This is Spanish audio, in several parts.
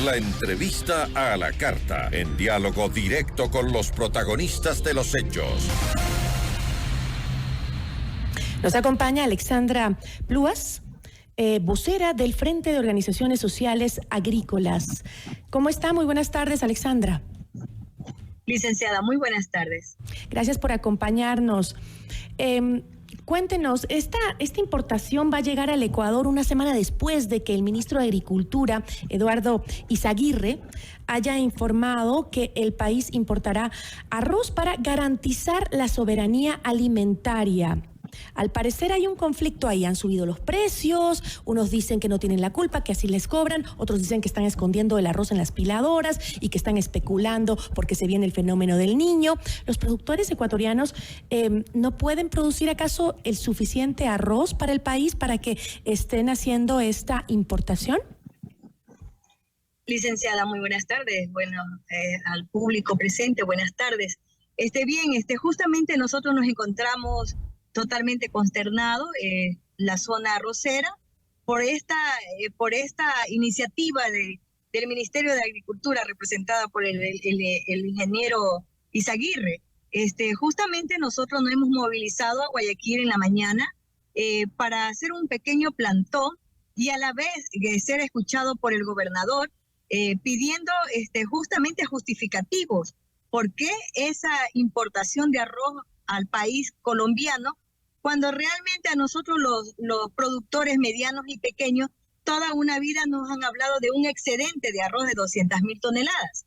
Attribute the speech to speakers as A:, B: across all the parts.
A: La entrevista a la carta, en diálogo directo con los protagonistas de los hechos.
B: Nos acompaña Alexandra Pluas, vocera del Frente de Organizaciones Sociales Agrícolas. ¿Cómo está? Muy buenas tardes, Alexandra.
C: Licenciada, muy buenas tardes.
B: Gracias por acompañarnos. Cuéntenos, ¿esta importación va a llegar al Ecuador una semana después de que el ministro de Agricultura, Eduardo Izaguirre, haya informado que el país importará arroz para garantizar la soberanía alimentaria? Al parecer hay un conflicto ahí, han subido los precios, unos dicen que no tienen la culpa, que así les cobran, otros dicen que están escondiendo el arroz en las piladoras y que están especulando porque se viene el fenómeno del Niño. ¿Los productores ecuatorianos no pueden producir acaso el suficiente arroz para el país para que estén haciendo esta importación?
C: Licenciada, muy buenas tardes. Bueno, al público presente, buenas tardes. Justamente nosotros nos encontramos totalmente consternado, la zona arrocera, por esta iniciativa del Ministerio de Agricultura, representada por el ingeniero Izaguirre. Justamente nosotros nos hemos movilizado a Guayaquil en la mañana para hacer un pequeño plantón y a la vez ser escuchado por el gobernador, pidiendo justamente justificativos. ¿Por qué esa importación de arroz al país colombiano, cuando realmente a nosotros los productores medianos y pequeños toda una vida nos han hablado de un excedente de arroz de 200.000 toneladas?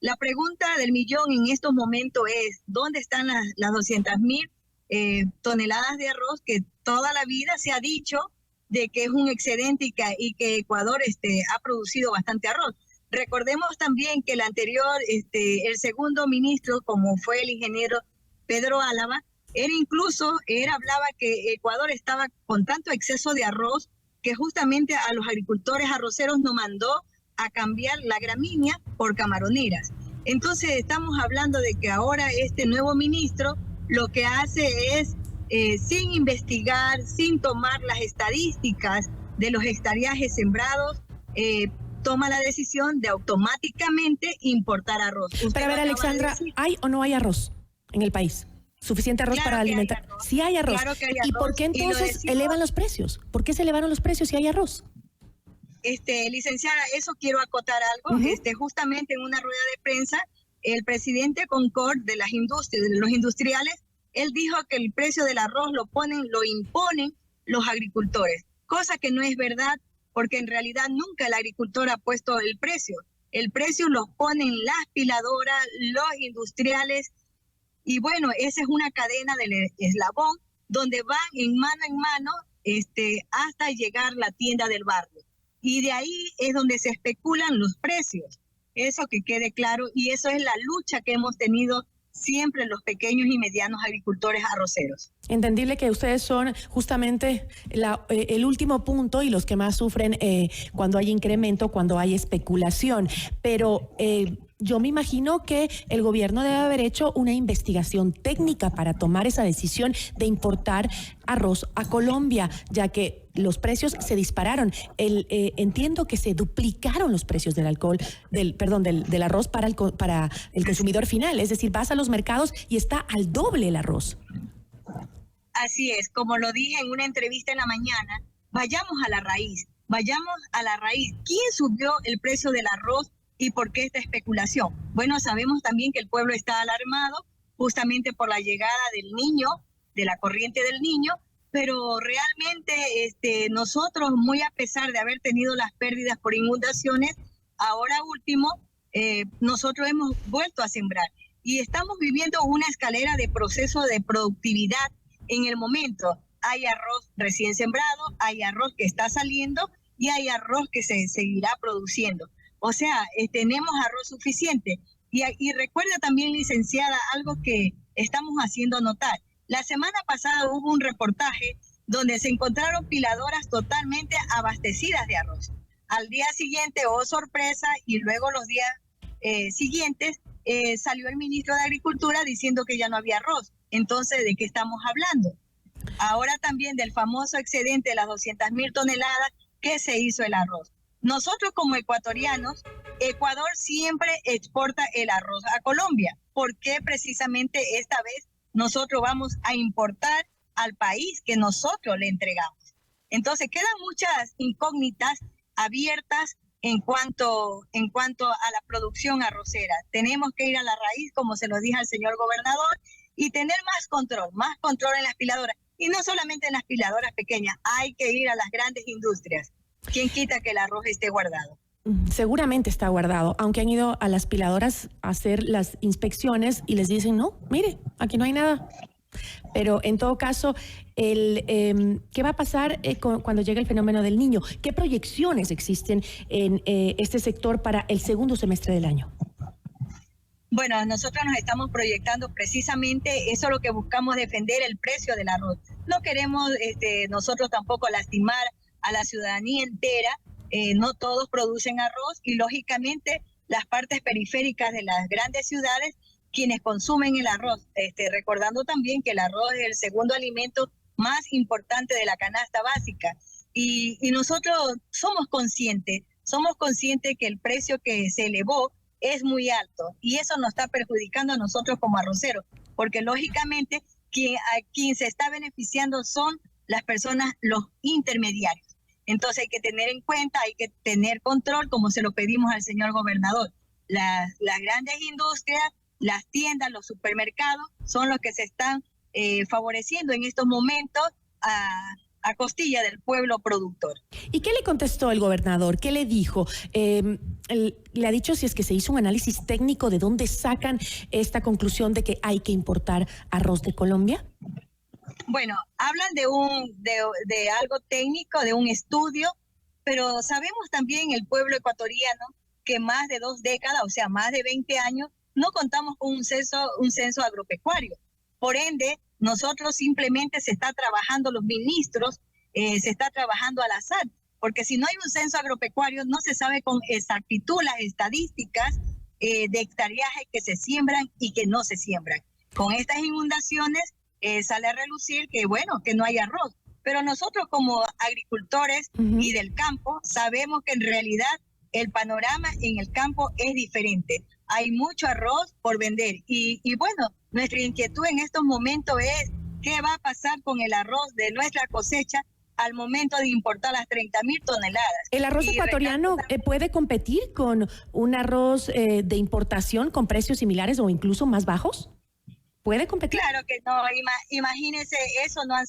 C: La pregunta del millón en estos momentos es, ¿dónde están las 200.000 toneladas de arroz que toda la vida se ha dicho de que es un excedente y que Ecuador ha producido bastante arroz? Recordemos también que el anterior, el segundo ministro, como fue el ingeniero Pedro Álava, él hablaba que Ecuador estaba con tanto exceso de arroz que justamente a los agricultores arroceros nos mandó a cambiar la gramínea por camaroneras. Entonces estamos hablando de que ahora este nuevo ministro lo que hace es, sin investigar, sin tomar las estadísticas de los hectareajes sembrados, toma la decisión de automáticamente importar arroz.
B: Pero a ver, Alexandra, ¿hay o no hay arroz en el país? ¿Suficiente arroz para alimentar? Sí hay arroz.
C: Claro que hay arroz.
B: ¿Y por qué entonces elevan los precios? ¿Por qué se elevaron los precios si hay arroz?
C: Licenciada, eso quiero acotar algo. Justamente en una rueda de prensa, el presidente Concord de las industrias, de los industriales, él dijo que el precio del arroz lo imponen los agricultores, cosa que no es verdad, porque en realidad nunca el agricultor ha puesto el precio. El precio lo ponen las piladoras, los industriales. Y bueno, esa es una cadena del eslabón donde van en mano hasta llegar la tienda del barrio. Y de ahí es donde se especulan los precios. Eso que quede claro, y eso es la lucha que hemos tenido siempre los pequeños y medianos agricultores arroceros.
B: Entendible que ustedes son justamente el último punto y los que más sufren cuando hay incremento, cuando hay especulación. Pero yo me imagino que el gobierno debe haber hecho una investigación técnica para tomar esa decisión de importar arroz a Colombia, ya que los precios se dispararon. Entiendo que se duplicaron los precios del arroz para el consumidor final. Es decir, vas a los mercados y está al doble el arroz.
C: Así es, como lo dije en una entrevista en la mañana, vayamos a la raíz. ¿Quién subió el precio del arroz y por qué esta especulación? Bueno, sabemos también que el pueblo está alarmado justamente por la llegada del Niño, de la corriente del Niño, pero realmente nosotros, muy a pesar de haber tenido las pérdidas por inundaciones, ahora último, nosotros hemos vuelto a sembrar y estamos viviendo una escalera de proceso de productividad. En el momento hay arroz recién sembrado, hay arroz que está saliendo y hay arroz que se seguirá produciendo. O sea, tenemos arroz suficiente. Y recuerda también, licenciada, algo que estamos haciendo notar. La semana pasada hubo un reportaje donde se encontraron piladoras totalmente abastecidas de arroz. Al día siguiente, oh sorpresa, y luego los días siguientes, salió el ministro de Agricultura diciendo que ya no había arroz. Entonces, ¿de qué estamos hablando? Ahora también del famoso excedente de las 200.000 toneladas, ¿qué se hizo el arroz? nosotros como ecuatorianos, Ecuador siempre exporta el arroz a Colombia. ¿Por qué precisamente esta vez nosotros vamos a importar al país que nosotros le entregamos? Entonces quedan muchas incógnitas abiertas en cuanto a la producción arrocera. Tenemos que ir a la raíz, como se lo dije al señor gobernador, y tener más control en las piladoras. Y no solamente en las piladoras pequeñas, hay que ir a las grandes industrias. ¿Quién quita que el arroz esté guardado?
B: Seguramente está guardado, aunque han ido a las piladoras a hacer las inspecciones y les dicen, no, mire, aquí no hay nada. Pero en todo caso, ¿qué va a pasar cuando llegue el fenómeno del Niño? ¿Qué proyecciones existen en este sector para el segundo semestre del año?
C: Bueno, nosotros nos estamos proyectando precisamente eso, es lo que buscamos, defender el precio del arroz. No queremos nosotros tampoco lastimar a la ciudadanía entera. No todos producen arroz y lógicamente las partes periféricas de las grandes ciudades, quienes consumen el arroz, recordando también que el arroz es el segundo alimento más importante de la canasta básica. Y nosotros somos conscientes que el precio que se elevó es muy alto y eso nos está perjudicando a nosotros como arroceros, porque lógicamente quien se está beneficiando son las personas, los intermediarios. Entonces hay que tener en cuenta, hay que tener control, como se lo pedimos al señor gobernador. Las grandes industrias, las tiendas, los supermercados son los que se están favoreciendo en estos momentos a costilla del pueblo productor.
B: ¿Y qué le contestó el gobernador? ¿Qué le dijo? ¿Le ha dicho si es que se hizo un análisis técnico de dónde sacan esta conclusión de que hay que importar arroz de Colombia?
C: Bueno, hablan de algo técnico, de un estudio, pero sabemos también el pueblo ecuatoriano que más de 2 décadas, o sea, más de 20 años, no contamos con un censo agropecuario. Por ende, nosotros simplemente se está trabajando los ministros, se está trabajando al azar, porque si no hay un censo agropecuario, no se sabe con exactitud las estadísticas de hectareaje que se siembran y que no se siembran. Con estas inundaciones, sale a relucir que, bueno, que no hay arroz. Pero nosotros como agricultores y del campo sabemos que en realidad el panorama en el campo es diferente. Hay mucho arroz por vender y bueno, nuestra inquietud en estos momentos es qué va a pasar con el arroz de nuestra cosecha al momento de importar las 30.000 toneladas.
B: ¿El arroz ecuatoriano puede competir con un arroz de importación con precios similares o incluso más bajos? ¿Puede competir?
C: Claro que no, imagínense, eso no ha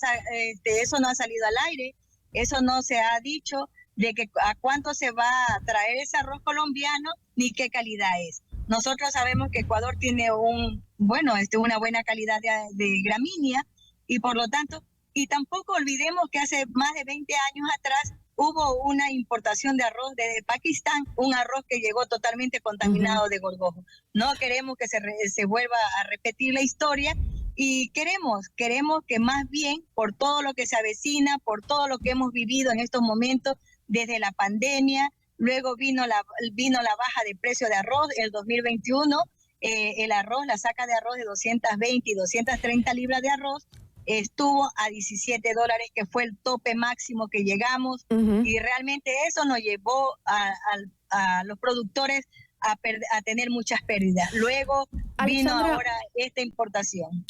C: salido al aire, eso no se ha dicho de que a cuánto se va a traer ese arroz colombiano ni qué calidad es. Nosotros sabemos que Ecuador tiene una buena calidad de gramínea y por lo tanto, y tampoco olvidemos que hace más de 20 años atrás hubo una importación de arroz desde Pakistán, un arroz que llegó totalmente contaminado de gorgojo. No queremos que se vuelva a repetir la historia y queremos que más bien por todo lo que se avecina, por todo lo que hemos vivido en estos momentos desde la pandemia, luego vino la baja de precio de arroz el 2021, el arroz, la saca de arroz de 220 y 230 libras de arroz, estuvo a $17, que fue el tope máximo que llegamos, y realmente eso nos llevó a los productores a tener muchas pérdidas. Luego vino ahora esta importación.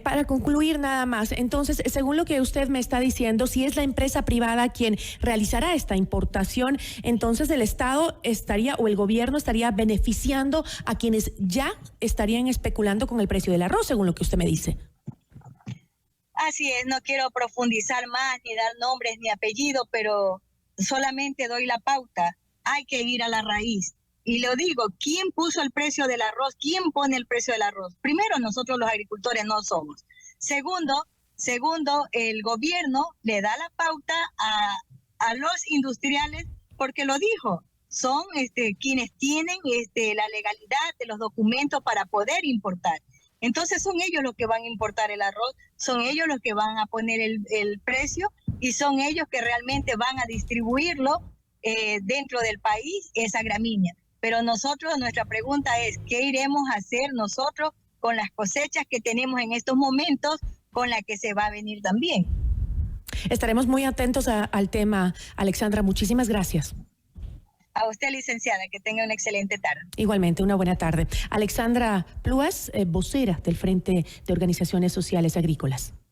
B: Para concluir nada más, entonces, según lo que usted me está diciendo, si es la empresa privada quien realizará esta importación, entonces el Estado estaría o el gobierno estaría beneficiando a quienes ya estarían especulando con el precio del arroz, según lo que usted me dice.
C: Así es, no quiero profundizar más, ni dar nombres ni apellidos, pero solamente doy la pauta. Hay que ir a la raíz. Y lo digo, ¿quién puso el precio del arroz? ¿Quién pone el precio del arroz? Primero, nosotros los agricultores no somos. Segundo, el gobierno le da la pauta a los industriales porque lo dijo. Son quienes tienen la legalidad de los documentos para poder importar. Entonces son ellos los que van a importar el arroz, son ellos los que van a poner el precio y son ellos que realmente van a distribuirlo dentro del país, esa gramínea. Pero nuestra pregunta es, ¿qué iremos a hacer nosotros con las cosechas que tenemos en estos momentos, con la que se va a venir también?
B: Estaremos muy atentos al tema, Alexandra. Muchísimas gracias.
C: A usted, licenciada, que tenga una excelente tarde.
B: Igualmente, una buena tarde. Alexandra Pluas, vocera del Frente de Organizaciones Sociales Agrícolas.